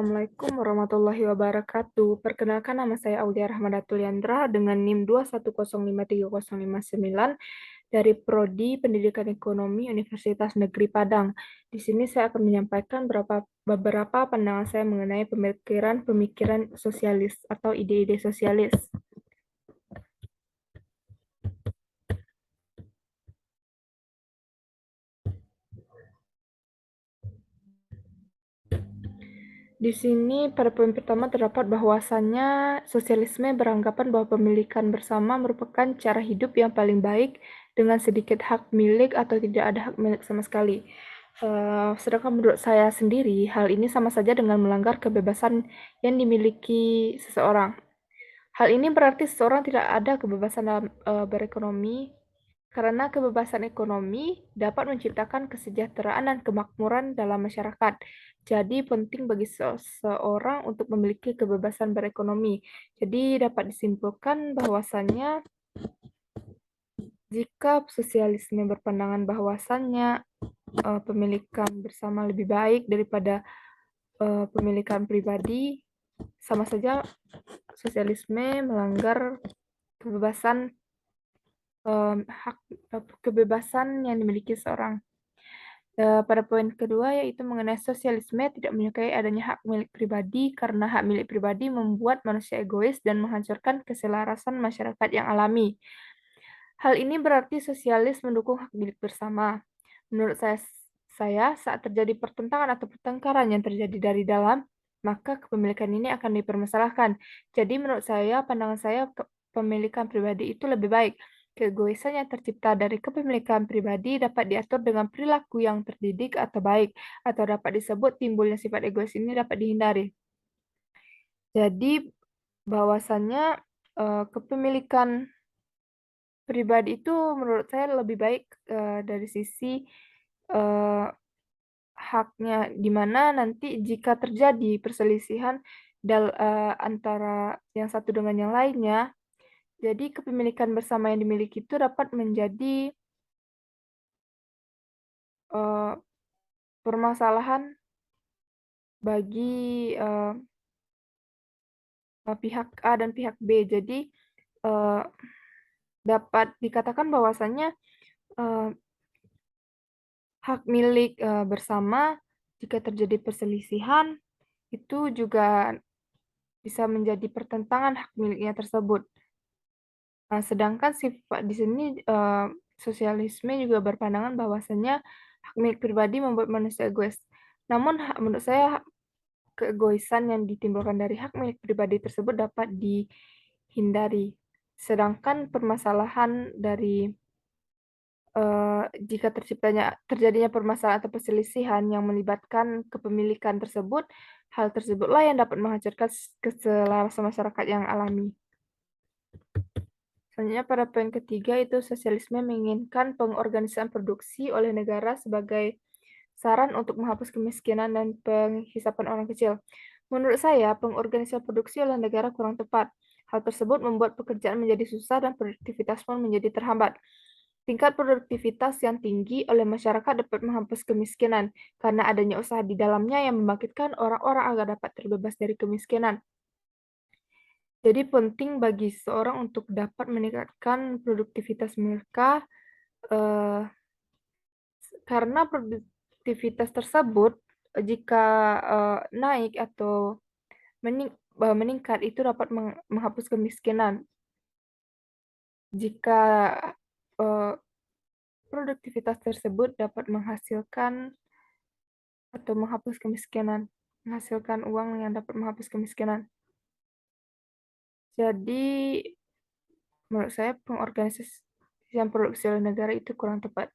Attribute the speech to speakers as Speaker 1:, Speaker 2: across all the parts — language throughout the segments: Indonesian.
Speaker 1: Assalamualaikum warahmatullahi wabarakatuh. Perkenalkan nama saya Aulia Rahmadatul Yandra dengan NIM 2105309 dari Prodi Pendidikan Ekonomi Universitas Negeri Padang. Di sini saya akan menyampaikan beberapa pandangan saya mengenai pemikiran sosialis atau ide-ide sosialis. Di sini pada poin pertama terdapat bahwasannya sosialisme beranggapan bahwa pemilikan bersama merupakan cara hidup yang paling baik dengan sedikit hak milik atau tidak ada hak milik sama sekali. Sedangkan menurut saya sendiri, hal ini sama saja dengan melanggar kebebasan yang dimiliki seseorang. Hal ini berarti seseorang tidak ada kebebasan dalam berekonomi, karena kebebasan ekonomi dapat menciptakan kesejahteraan dan kemakmuran dalam masyarakat. Jadi penting bagi seseorang untuk memiliki kebebasan berekonomi. Jadi dapat disimpulkan bahwasannya jika sosialisme berpandangan bahwasannya pemilikan bersama lebih baik daripada pemilikan pribadi, sama saja sosialisme melanggar kebebasan kebebasan yang dimiliki seorang. Pada poin kedua yaitu mengenai sosialisme tidak menyukai adanya hak milik pribadi karena hak milik pribadi membuat manusia egois dan menghancurkan keselarasan masyarakat yang alami. Hal ini berarti sosialis mendukung hak milik bersama. Menurut saya saat terjadi pertentangan atau pertengkaran yang terjadi dari dalam, maka kepemilikan ini akan dipermasalahkan. Jadi menurut saya, pandangan saya kepemilikan pribadi itu lebih baik. Keegoisan yang tercipta dari kepemilikan pribadi dapat diatur dengan perilaku yang terdidik atau baik, atau dapat disebut timbulnya sifat egois ini dapat dihindari. Jadi bahwasannya kepemilikan pribadi itu menurut saya lebih baik dari sisi haknya, di mana nanti jika terjadi perselisihan antara yang satu dengan yang lainnya, jadi kepemilikan bersama yang dimiliki itu dapat menjadi eee, permasalahan bagi pihak A dan pihak B. Jadi eee, dapat dikatakan bahwasannya eee, hak milik bersama jika terjadi perselisihan itu juga bisa menjadi pertentangan hak miliknya tersebut. Sedangkan sifat di sini, sosialisme juga berpandangan bahwasanya hak milik pribadi membuat manusia egois. Namun menurut saya keegoisan yang ditimbulkan dari hak milik pribadi tersebut dapat dihindari. Sedangkan permasalahan dari, jika terjadinya permasalahan atau perselisihan yang melibatkan kepemilikan tersebut, hal tersebutlah yang dapat menghancurkan keselarasan masyarakat yang alami. Selanjutnya pada poin ketiga itu sosialisme menginginkan pengorganisasian produksi oleh negara sebagai saran untuk menghapus kemiskinan dan penghisapan orang kecil. Menurut saya, pengorganisasian produksi oleh negara kurang tepat. Hal tersebut membuat pekerjaan menjadi susah dan produktivitas pun menjadi terhambat. Tingkat produktivitas yang tinggi oleh masyarakat dapat menghapus kemiskinan, karena adanya usaha di dalamnya yang membangkitkan orang-orang agar dapat terbebas dari kemiskinan. Jadi penting bagi seseorang untuk dapat meningkatkan produktivitas mereka, eee, karena produktivitas tersebut jika, naik atau meningkat itu dapat menghapus kemiskinan. Jika, eee, produktivitas tersebut dapat menghasilkan atau menghapus kemiskinan, menghasilkan uang yang dapat menghapus kemiskinan. Jadi menurut saya pengorganisasian produksi oleh negara itu kurang tepat.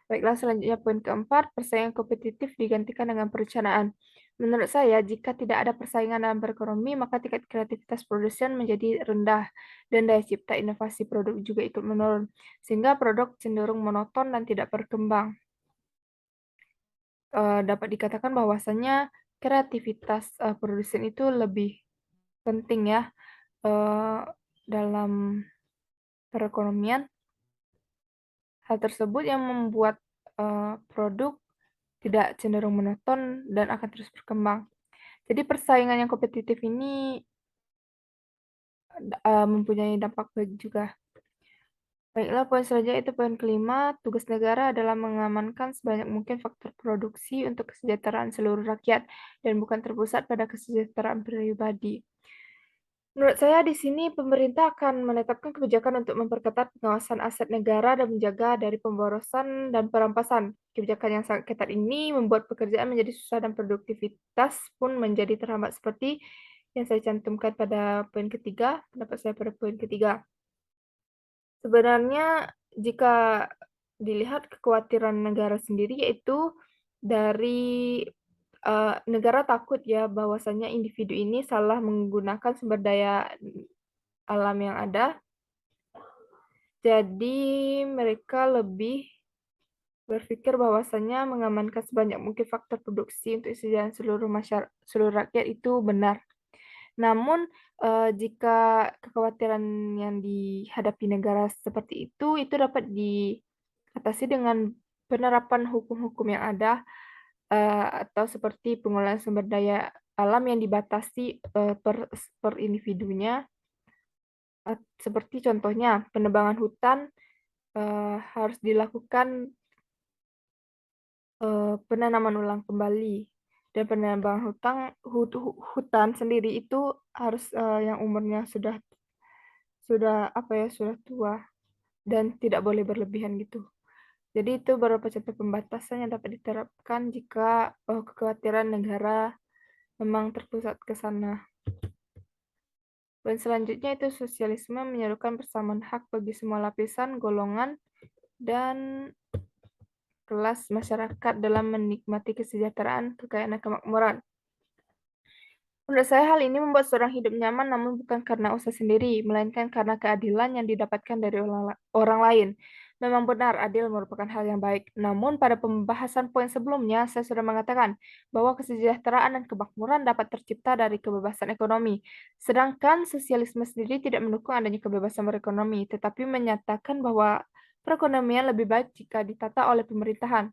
Speaker 1: Baiklah, selanjutnya poin keempat, persaingan kompetitif digantikan dengan perencanaan. Menurut saya, jika tidak ada persaingan dalam berekonomi, maka tingkat kreativitas produsen menjadi rendah dan daya cipta inovasi produk juga ikut menurun, sehingga produk cenderung monoton dan tidak berkembang. Dapat dikatakan bahwasannya kreativitas produsen itu lebih penting ya dalam perekonomian. Hal tersebut yang membuat produk tidak cenderung monoton dan akan terus berkembang. Jadi persaingan yang kompetitif ini mempunyai dampak baik juga. Baiklah, poin selanjutnya itu poin kelima, tugas negara adalah mengamankan sebanyak mungkin faktor produksi untuk kesejahteraan seluruh rakyat dan bukan terpusat pada kesejahteraan pribadi. Menurut saya di sini pemerintah akan menetapkan kebijakan untuk memperketat pengawasan aset negara dan menjaga dari pemborosan dan perampasan. Kebijakan yang sangat ketat ini membuat pekerjaan menjadi susah dan produktivitas pun menjadi terhambat seperti yang saya cantumkan pada poin ketiga, pendapat saya pada poin ketiga. Sebenarnya jika dilihat kekhawatiran negara sendiri yaitu dari negara takut ya bahwasanya individu ini salah menggunakan sumber daya alam yang ada, jadi mereka lebih berpikir bahwasanya mengamankan sebanyak mungkin faktor produksi untuk kesejahteraan seluruh rakyat itu benar. Namun, jika kekhawatiran yang dihadapi negara seperti itu dapat diatasi dengan penerapan hukum-hukum yang ada, atau seperti pengelolaan sumber daya alam yang dibatasi, per individunya, seperti contohnya penebangan hutan, harus dilakukan, penanaman ulang kembali, dan penebangan hutan sendiri itu harus, yang umurnya sudah apa ya, sudah tua dan tidak boleh berlebihan gitu. Jadi itu beberapa contoh pembatasan yang dapat diterapkan jika, kekhawatiran negara memang terpusat ke sana. Poin selanjutnya itu sosialisme menyerukan persamaan hak bagi semua lapisan, golongan, dan kelas masyarakat dalam menikmati kesejahteraan, kekayaan, dan kemakmuran. Menurut saya hal ini membuat seorang hidup nyaman namun bukan karena usaha sendiri, melainkan karena keadilan yang didapatkan dari orang lain. Memang benar, adil merupakan hal yang baik. Namun pada pembahasan poin sebelumnya, saya sudah mengatakan bahwa kesejahteraan dan kemakmuran dapat tercipta dari kebebasan ekonomi. Sedangkan sosialisme sendiri tidak mendukung adanya kebebasan berekonomi, tetapi menyatakan bahwa perekonomian lebih baik jika ditata oleh pemerintahan.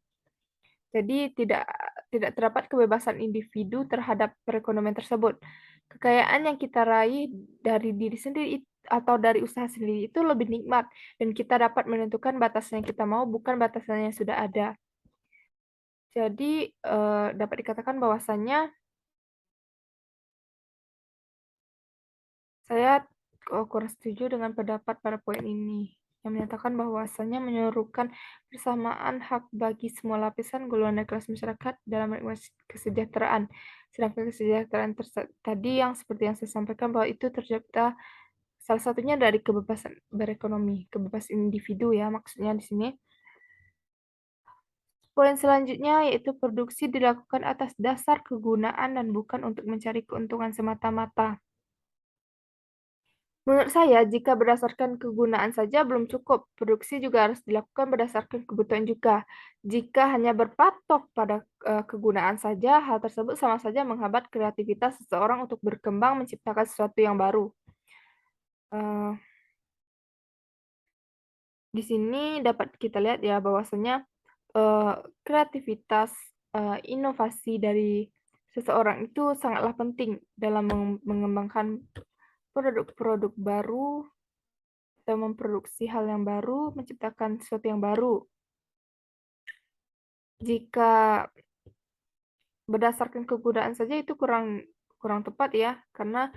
Speaker 1: Jadi tidak terdapat kebebasan individu terhadap perekonomian tersebut. Kekayaan yang kita raih dari diri sendiri atau dari usaha sendiri itu lebih nikmat dan kita dapat menentukan batasan yang kita mau, bukan batasan yang sudah ada. Jadi, dapat dikatakan bahwasanya saya, kurang setuju dengan pendapat pada poin ini, yang menyatakan bahwasanya menyerukan persamaan hak bagi semua lapisan, golongan, dan kelas masyarakat dalam menikmati kesejahteraan. Sedangkan kesejahteraan tadi yang seperti yang saya sampaikan bahwa itu tercipta salah satunya dari kebebasan berekonomi, kebebasan individu ya maksudnya di sini. Poin selanjutnya yaitu produksi dilakukan atas dasar kegunaan dan bukan untuk mencari keuntungan semata-mata. Menurut saya, jika berdasarkan kegunaan saja belum cukup, produksi juga harus dilakukan berdasarkan kebutuhan juga. Jika hanya berpatok pada kegunaan saja, hal tersebut sama saja menghambat kreativitas seseorang untuk berkembang menciptakan sesuatu yang baru. Eh, di sini dapat kita lihat ya bahwasanya eh, kreativitas, inovasi dari seseorang itu sangatlah penting dalam mengembangkan produk-produk baru atau memproduksi hal yang baru, menciptakan sesuatu yang baru. Jika berdasarkan kegunaan saja itu kurang kurang tepat ya, karena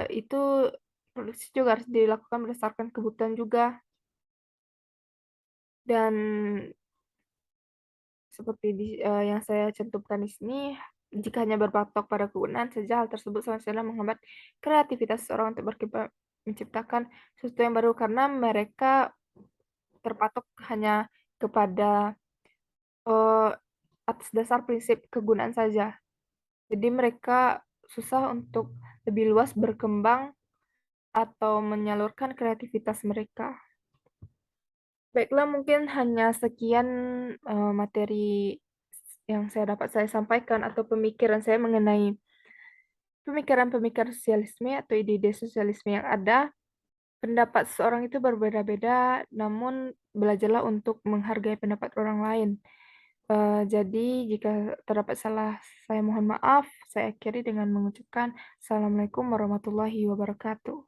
Speaker 1: itu produksi juga harus dilakukan berdasarkan kebutuhan juga. Dan seperti yang saya cantumkan di sini, jika hanya berpatok pada kegunaan saja, hal tersebut sama sekali menghambat kreativitas seseorang untuk menciptakan sesuatu yang baru karena mereka terpatok hanya kepada eee, atas dasar prinsip kegunaan saja. Jadi mereka susah untuk lebih luas berkembang atau menyalurkan kreativitas mereka. Baiklah, mungkin hanya sekian, materi yang saya sampaikan atau pemikiran saya mengenai pemikiran-pemikiran sosialisme atau ide-ide sosialisme yang ada. Pendapat seseorang itu berbeda-beda, namun belajarlah untuk menghargai pendapat orang lain. Jadi jika terdapat salah, saya mohon maaf. Saya akhiri dengan mengucapkan Assalamualaikum warahmatullahi wabarakatuh.